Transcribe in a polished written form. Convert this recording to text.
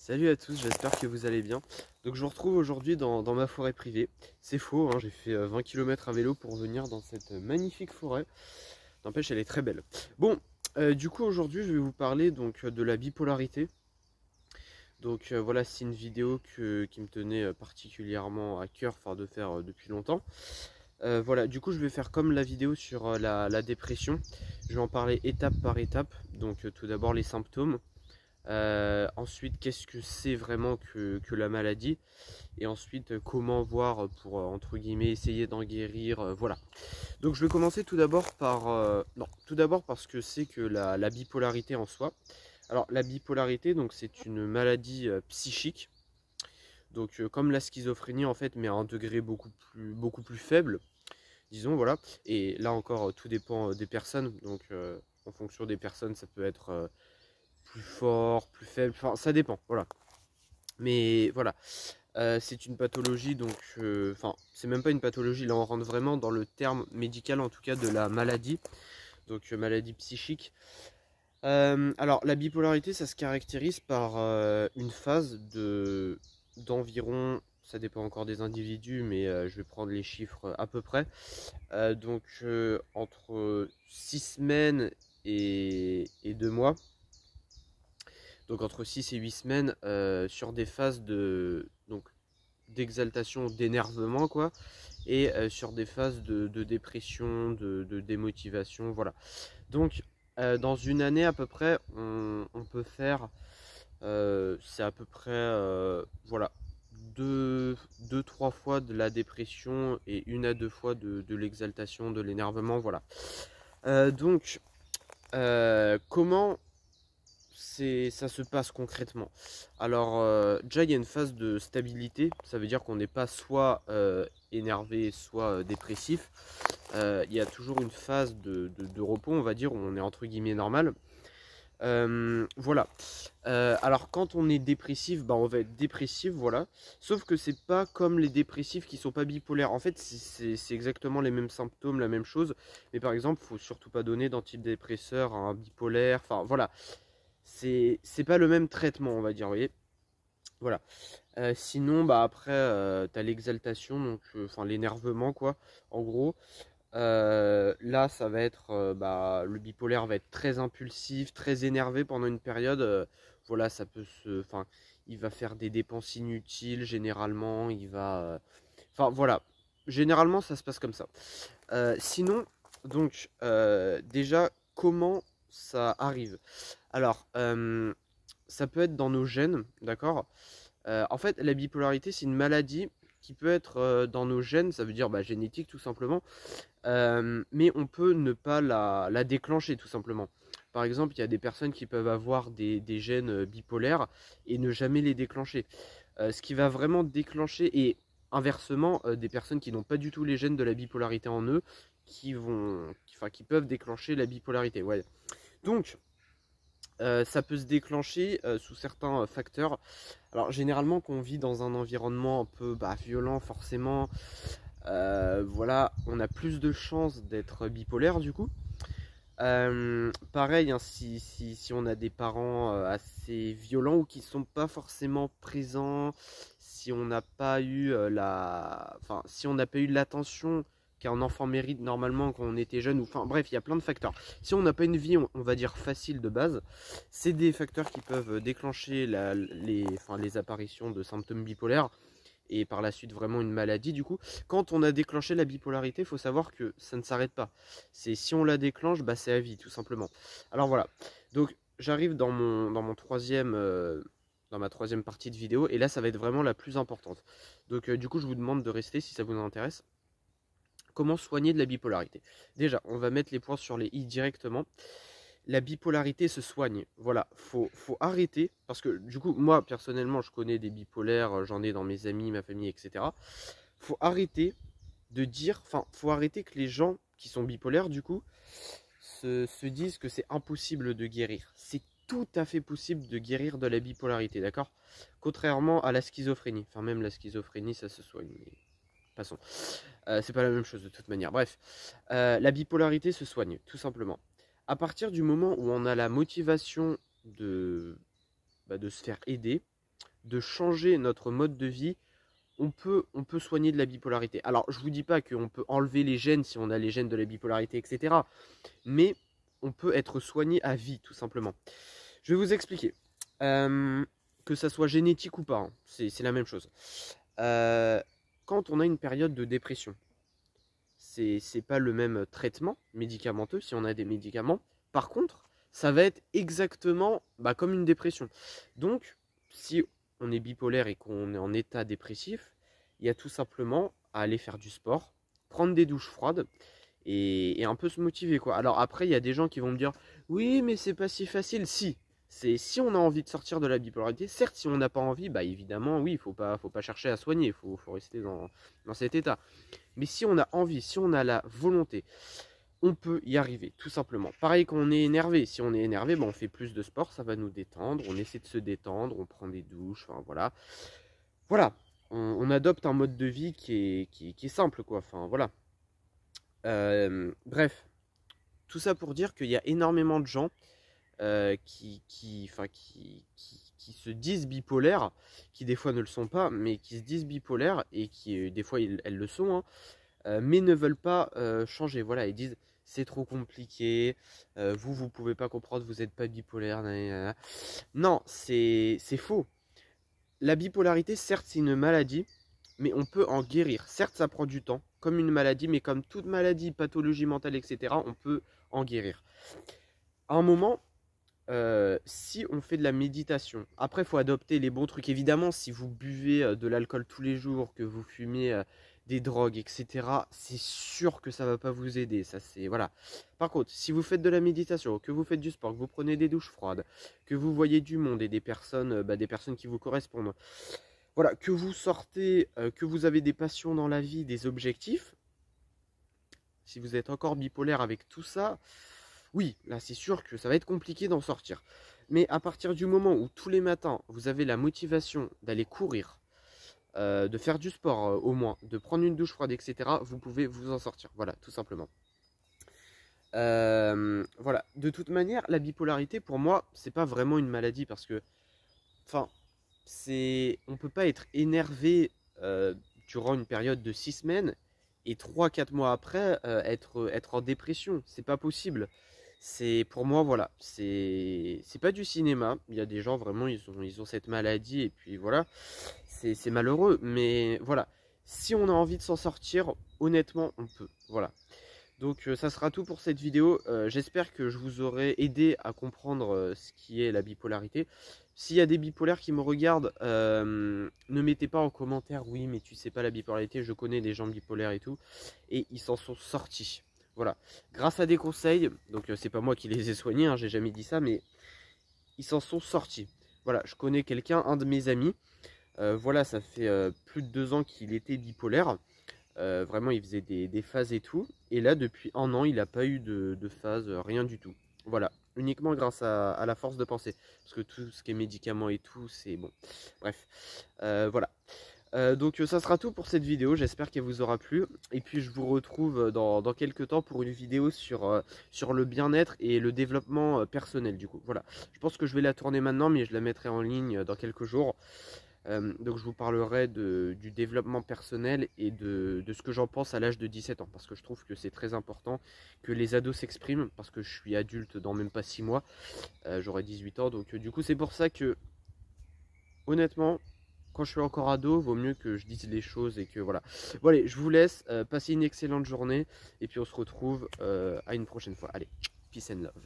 Salut à tous, j'espère que vous allez bien. Donc je vous retrouve aujourd'hui dans ma forêt privée. C'est faux, hein, j'ai fait 20 km à vélo pour venir dans cette magnifique forêt. N'empêche, elle est très belle. Bon, du coup aujourd'hui je vais vous parler donc de la bipolarité. Donc voilà, c'est une vidéo qui me tenait particulièrement à cœur de faire depuis longtemps. Voilà, du coup je vais faire comme la vidéo sur la dépression. Je vais en parler étape par étape. Donc tout d'abord les symptômes. Ensuite, qu'est-ce que c'est vraiment que la maladie? Et ensuite, comment voir pour, entre guillemets, essayer d'en guérir, voilà. Donc je vais commencer tout d'abord par... non, tout d'abord parce que c'est que la bipolarité en soi. Alors la bipolarité, donc c'est une maladie psychique. Donc comme la schizophrénie en fait, mais à un degré beaucoup plus faible, disons, voilà. Et là encore, tout dépend des personnes. Donc en fonction des personnes, ça peut être plus fort, plus faible, enfin ça dépend, voilà. Mais voilà, c'est une pathologie, donc, enfin c'est même pas une pathologie, là on rentre vraiment dans le terme médical en tout cas de la maladie, donc maladie psychique. Alors la bipolarité ça se caractérise par une phase d'environ, ça dépend encore des individus, mais je vais prendre les chiffres à peu près, donc entre 6 semaines et 2 mois. Donc entre 6 et 8 semaines sur des phases d'exaltation, d'énervement quoi, et sur des phases de dépression, de démotivation, voilà. Donc dans une année à peu près, on peut faire, c'est à peu près, voilà, trois fois de la dépression et 1 à 2 fois de l'exaltation, de l'énervement, voilà. Donc, comment ça se passe concrètement? Alors déjà il y a une phase de stabilité, ça veut dire qu'on n'est pas soit énervé soit dépressif. Il y a toujours une phase de repos, on va dire, où on est entre guillemets normal. Voilà. Alors quand on est dépressif, bah, on va être dépressif, voilà. Sauf que c'est pas comme les dépressifs qui sont pas bipolaires. En fait, c'est exactement les mêmes symptômes, la même chose. Mais par exemple, faut surtout pas donner d'antidépresseurs à un bipolaire. Enfin voilà, c'est pas le même traitement, on va dire, vous voyez. Voilà. Sinon, bah après, t'as l'exaltation, donc enfin l'énervement, quoi. En gros, là, ça va être, bah, le bipolaire va être très impulsif, très énervé pendant une période. Voilà, ça peut enfin, il va faire des dépenses inutiles généralement. Il va, enfin voilà. Généralement, ça se passe comme ça. Sinon, donc, déjà, comment ça arrive? Alors, ça peut être dans nos gènes, d'accord? En fait, la bipolarité, c'est une maladie qui peut être dans nos gènes, ça veut dire bah, génétique tout simplement, mais on peut ne pas la déclencher tout simplement. Par exemple, il y a des personnes qui peuvent avoir des gènes bipolaires et ne jamais les déclencher. Ce qui va vraiment déclencher, et inversement, des personnes qui n'ont pas du tout les gènes de la bipolarité en eux, qui peuvent déclencher la bipolarité. Ouais. Donc, ça peut se déclencher sous certains facteurs. Alors généralement quand on vit dans un environnement un peu violent forcément, voilà, on a plus de chances d'être bipolaire du coup. Pareil, hein, si on a des parents assez violents ou qui sont pas forcément présents, si on n'a pas eu si on n'a pas eu l'attention qu'un enfant mérite normalement quand on était jeune, ou enfin bref, il y a plein de facteurs. Si on n'a pas une vie, on va dire facile de base, c'est des facteurs qui peuvent déclencher les apparitions de symptômes bipolaires et par la suite vraiment une maladie du coup. Quand on a déclenché la bipolarité, il faut savoir que ça ne s'arrête pas. C'est si on la déclenche, bah, c'est à vie tout simplement. Alors voilà, donc j'arrive dans ma troisième partie de vidéo, et là ça va être vraiment la plus importante. Donc du coup je vous demande de rester si ça vous intéresse. Comment soigner de la bipolarité? Déjà, on va mettre les points sur les i directement. La bipolarité se soigne. Voilà, faut arrêter, parce que du coup, moi personnellement, je connais des bipolaires, j'en ai dans mes amis, ma famille, etc. Faut arrêter de dire, enfin, faut arrêter que les gens qui sont bipolaires, du coup, se disent que c'est impossible de guérir. C'est tout à fait possible de guérir de la bipolarité, d'accord? Contrairement à la schizophrénie. Enfin, même la schizophrénie, ça se soigne, mais passons. C'est pas la même chose de toute manière. Bref, la bipolarité se soigne, tout simplement. À partir du moment où on a la motivation de se faire aider, de changer notre mode de vie, on peut soigner de la bipolarité. Alors, je ne vous dis pas qu'on peut enlever les gènes si on a les gènes de la bipolarité, etc. Mais on peut être soigné à vie, tout simplement. Je vais vous expliquer. Que ça soit génétique ou pas, hein, c'est la même chose. Quand on a une période de dépression, c'est pas le même traitement médicamenteux si on a des médicaments. Par contre, ça va être exactement comme une dépression. Donc, si on est bipolaire et qu'on est en état dépressif, il y a tout simplement à aller faire du sport, prendre des douches froides et un peu se motiver, quoi. Alors après, il y a des gens qui vont me dire « Oui, mais c'est pas si facile. » Si on a envie de sortir de la bipolarité, certes, si on n'a pas envie, évidemment, oui, faut pas chercher à soigner, il faut rester dans cet état. Mais si on a envie, si on a la volonté, on peut y arriver, tout simplement. Pareil quand on est énervé. Si on est énervé, on fait plus de sport, ça va nous détendre. On essaie de se détendre, on prend des douches, enfin voilà. Voilà, on adopte un mode de vie qui est simple, quoi. Enfin voilà. Bref, tout ça pour dire qu'il y a énormément de gens qui se disent bipolaires, qui des fois ne le sont pas, mais qui se disent bipolaires et qui des fois elles le sont, hein, mais ne veulent pas changer. Voilà, ils disent c'est trop compliqué, vous pouvez pas comprendre, vous n'êtes pas bipolaire. Nanana. Non, c'est faux. La bipolarité, certes, c'est une maladie, mais on peut en guérir. Certes, ça prend du temps, comme une maladie, mais comme toute maladie, pathologie mentale, etc., on peut en guérir. À un moment, si on fait de la méditation, après il faut adopter les bons trucs. Évidemment, si vous buvez de l'alcool tous les jours, que vous fumez des drogues, etc., c'est sûr que ça va pas vous aider. Ça, c'est voilà. Par contre, si vous faites de la méditation, que vous faites du sport, que vous prenez des douches froides, que vous voyez du monde et des personnes qui vous correspondent, voilà, que vous sortez, que vous avez des passions dans la vie, des objectifs. Si vous êtes encore bipolaire avec tout ça, oui, là c'est sûr que ça va être compliqué d'en sortir. Mais à partir du moment où tous les matins, vous avez la motivation d'aller courir, de faire du sport au moins, de prendre une douche froide, etc., vous pouvez vous en sortir. Voilà, tout simplement. Voilà. De toute manière, la bipolarité, pour moi, c'est pas vraiment une maladie parce que, enfin, on peut pas être énervé durant une période de 6 semaines et 3-4 mois après être en dépression. C'est pas possible. Pour moi, voilà, c'est pas du cinéma. Il y a des gens vraiment, ils ont cette maladie et puis voilà, c'est malheureux. Mais voilà, si on a envie de s'en sortir, honnêtement, on peut. Voilà. Donc ça sera tout pour cette vidéo. J'espère que je vous aurai aidé à comprendre ce qui est la bipolarité. S'il y a des bipolaires qui me regardent, ne mettez pas en commentaire oui mais tu sais pas la bipolarité, je connais des gens bipolaires et tout, et ils s'en sont sortis. Voilà, grâce à des conseils, donc c'est pas moi qui les ai soignés, hein, j'ai jamais dit ça, mais ils s'en sont sortis. Voilà, je connais quelqu'un, un de mes amis, voilà, ça fait plus de 2 ans qu'il était bipolaire. Vraiment, il faisait des phases et tout. Et là, depuis 1 an, il n'a pas eu de phase, rien du tout. Voilà, uniquement grâce à la force de penser. Parce que tout ce qui est médicaments et tout, c'est bon. Bref, voilà. Donc ça sera tout pour cette vidéo, j'espère qu'elle vous aura plu. Et puis je vous retrouve dans quelques temps pour une vidéo sur le bien-être et le développement personnel du coup. Voilà, je pense que je vais la tourner maintenant, mais je la mettrai en ligne dans quelques jours. Donc je vous parlerai du développement personnel et de ce que j'en pense à l'âge de 17 ans. Parce que je trouve que c'est très important que les ados s'expriment. Parce que je suis adulte dans même pas 6 mois. J'aurai 18 ans. Donc du coup c'est pour ça que, honnêtement, quand je suis encore ado, vaut mieux que je dise les choses et que voilà. Bon allez, je vous laisse. Passez une excellente journée. Et puis on se retrouve à une prochaine fois. Allez, peace and love.